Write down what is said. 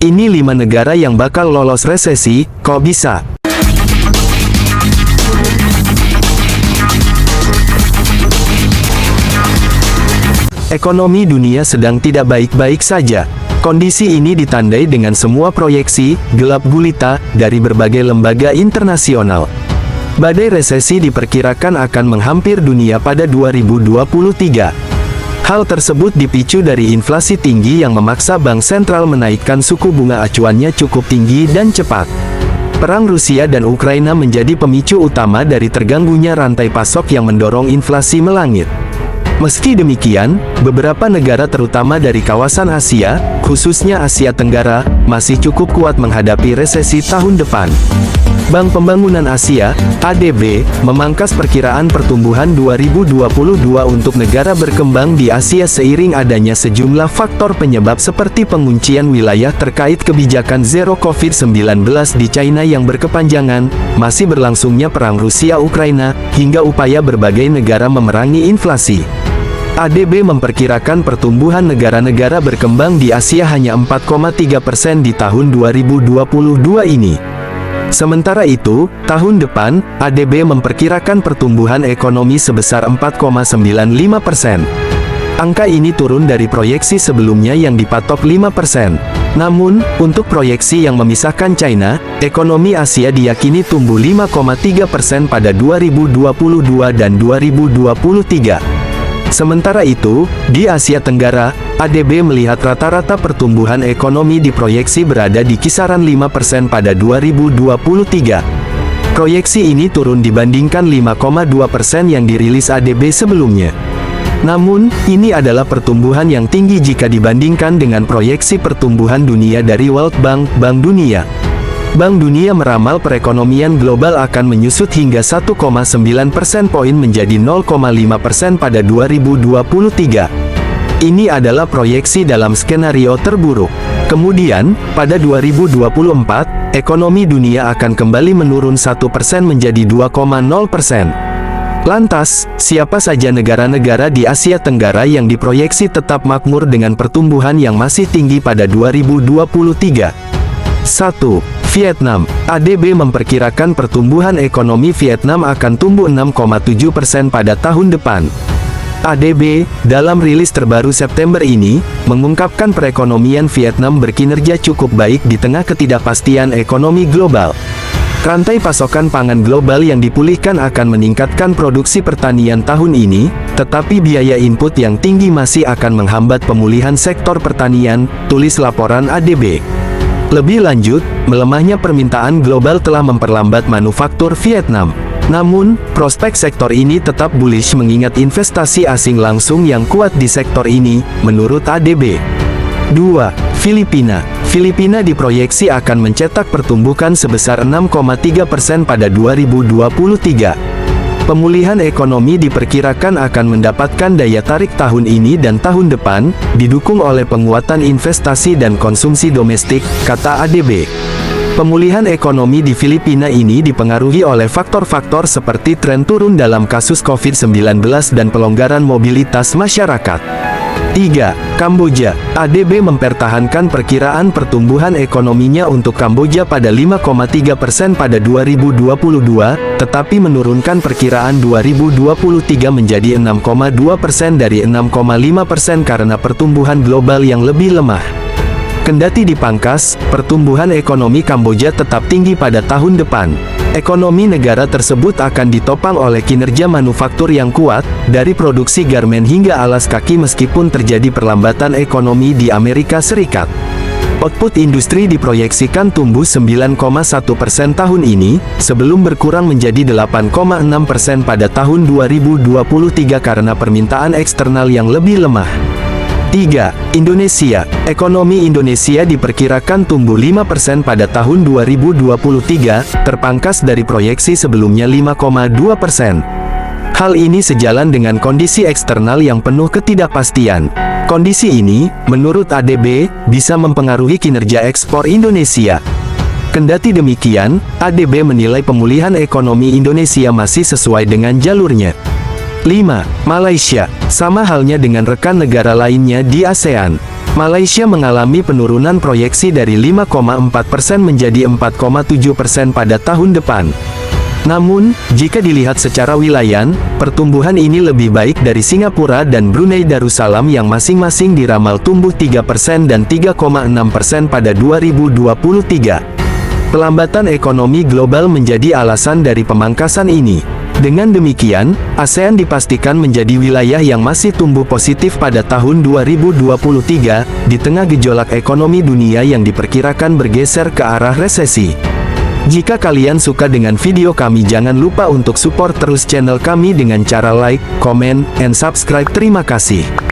Ini 5 negara yang bakal lolos resesi, kok bisa? Ekonomi dunia sedang tidak baik-baik saja. Kondisi ini ditandai dengan semua proyeksi gelap gulita dari berbagai lembaga internasional. Badai resesi diperkirakan akan menghampir dunia pada 2023. Hal tersebut dipicu dari inflasi tinggi yang memaksa bank sentral menaikkan suku bunga acuannya cukup tinggi dan cepat. Perang Rusia dan Ukraina menjadi pemicu utama dari terganggunya rantai pasok yang mendorong inflasi melangit. Meski demikian, beberapa negara terutama dari kawasan Asia, khususnya Asia Tenggara, masih cukup kuat menghadapi resesi tahun depan. Bank Pembangunan Asia, ADB, memangkas perkiraan pertumbuhan 2022 untuk negara berkembang di Asia seiring adanya sejumlah faktor penyebab seperti penguncian wilayah terkait kebijakan Zero COVID-19 di China yang berkepanjangan, masih berlangsungnya perang Rusia-Ukraina, hingga upaya berbagai negara memerangi inflasi. ADB memperkirakan pertumbuhan negara-negara berkembang di Asia hanya 4,3% di tahun 2022 ini. Sementara itu, tahun depan, ADB memperkirakan pertumbuhan ekonomi sebesar 4,95%. Angka ini turun dari proyeksi sebelumnya yang dipatok 5%. Namun, untuk proyeksi yang memisahkan China, ekonomi Asia diyakini tumbuh 5,3% pada 2022 dan 2023. Sementara itu, di Asia Tenggara, ADB melihat rata-rata pertumbuhan ekonomi diproyeksi berada di kisaran 5% pada 2023. Proyeksi ini turun dibandingkan 5,2% yang dirilis ADB sebelumnya. Namun, ini adalah pertumbuhan yang tinggi jika dibandingkan dengan proyeksi pertumbuhan dunia dari World Bank, Bank Dunia. Bank Dunia meramal perekonomian global akan menyusut hingga 1,9 persen poin menjadi 0,5% pada 2023. Ini adalah proyeksi dalam skenario terburuk. Kemudian, pada 2024, ekonomi dunia akan kembali menurun 1% menjadi 2,0%. Lantas, siapa saja negara-negara di Asia Tenggara yang diproyeksi tetap makmur dengan pertumbuhan yang masih tinggi pada 2023? 1. Vietnam. ADB memperkirakan pertumbuhan ekonomi Vietnam akan tumbuh 6,7% pada tahun depan. ADB, dalam rilis terbaru September ini, mengungkapkan perekonomian Vietnam berkinerja cukup baik di tengah ketidakpastian ekonomi global. Rantai pasokan pangan global yang dipulihkan akan meningkatkan produksi pertanian tahun ini, tetapi biaya input yang tinggi masih akan menghambat pemulihan sektor pertanian, tulis laporan ADB. Lebih lanjut, melemahnya permintaan global telah memperlambat manufaktur Vietnam. Namun, prospek sektor ini tetap bullish mengingat investasi asing langsung yang kuat di sektor ini, menurut ADB. 2. Filipina. Filipina diproyeksi akan mencetak pertumbuhan sebesar 6,3% pada 2023. Pemulihan ekonomi diperkirakan akan mendapatkan daya tarik tahun ini dan tahun depan, didukung oleh penguatan investasi dan konsumsi domestik, kata ADB. Pemulihan ekonomi di Filipina ini dipengaruhi oleh faktor-faktor seperti tren turun dalam kasus COVID-19 dan pelonggaran mobilitas masyarakat. 3. Kamboja. ADB mempertahankan perkiraan pertumbuhan ekonominya untuk Kamboja pada 5,3% pada 2022, tetapi menurunkan perkiraan 2023 menjadi 6,2% dari 6,5% karena pertumbuhan global yang lebih lemah. Kendati dipangkas, pertumbuhan ekonomi Kamboja tetap tinggi pada tahun depan. Ekonomi negara tersebut akan ditopang oleh kinerja manufaktur yang kuat, dari produksi garmen hingga alas kaki meskipun terjadi perlambatan ekonomi di Amerika Serikat. Output industri diproyeksikan tumbuh 9,1% tahun ini, sebelum berkurang menjadi 8,6% pada tahun 2023 karena permintaan eksternal yang lebih lemah. 3. Indonesia. Ekonomi Indonesia diperkirakan tumbuh 5% pada tahun 2023, terpangkas dari proyeksi sebelumnya 5,2%. Hal ini sejalan dengan kondisi eksternal yang penuh ketidakpastian. Kondisi ini, menurut ADB, bisa mempengaruhi kinerja ekspor Indonesia. Kendati demikian, ADB menilai pemulihan ekonomi Indonesia masih sesuai dengan jalurnya. 5. Malaysia. Sama halnya dengan rekan negara lainnya di ASEAN. Malaysia mengalami penurunan proyeksi dari 5,4% menjadi 4,7% pada tahun depan. Namun, jika dilihat secara wilayah, pertumbuhan ini lebih baik dari Singapura dan Brunei Darussalam yang masing-masing diramal tumbuh 3% dan 3,6% pada 2023. Pelambatan ekonomi global menjadi alasan dari pemangkasan ini. Dengan demikian, ASEAN dipastikan menjadi wilayah yang masih tumbuh positif pada tahun 2023, di tengah gejolak ekonomi dunia yang diperkirakan bergeser ke arah resesi. Jika kalian suka dengan video kami, jangan lupa untuk support terus channel kami dengan cara like, comment, and subscribe. Terima kasih.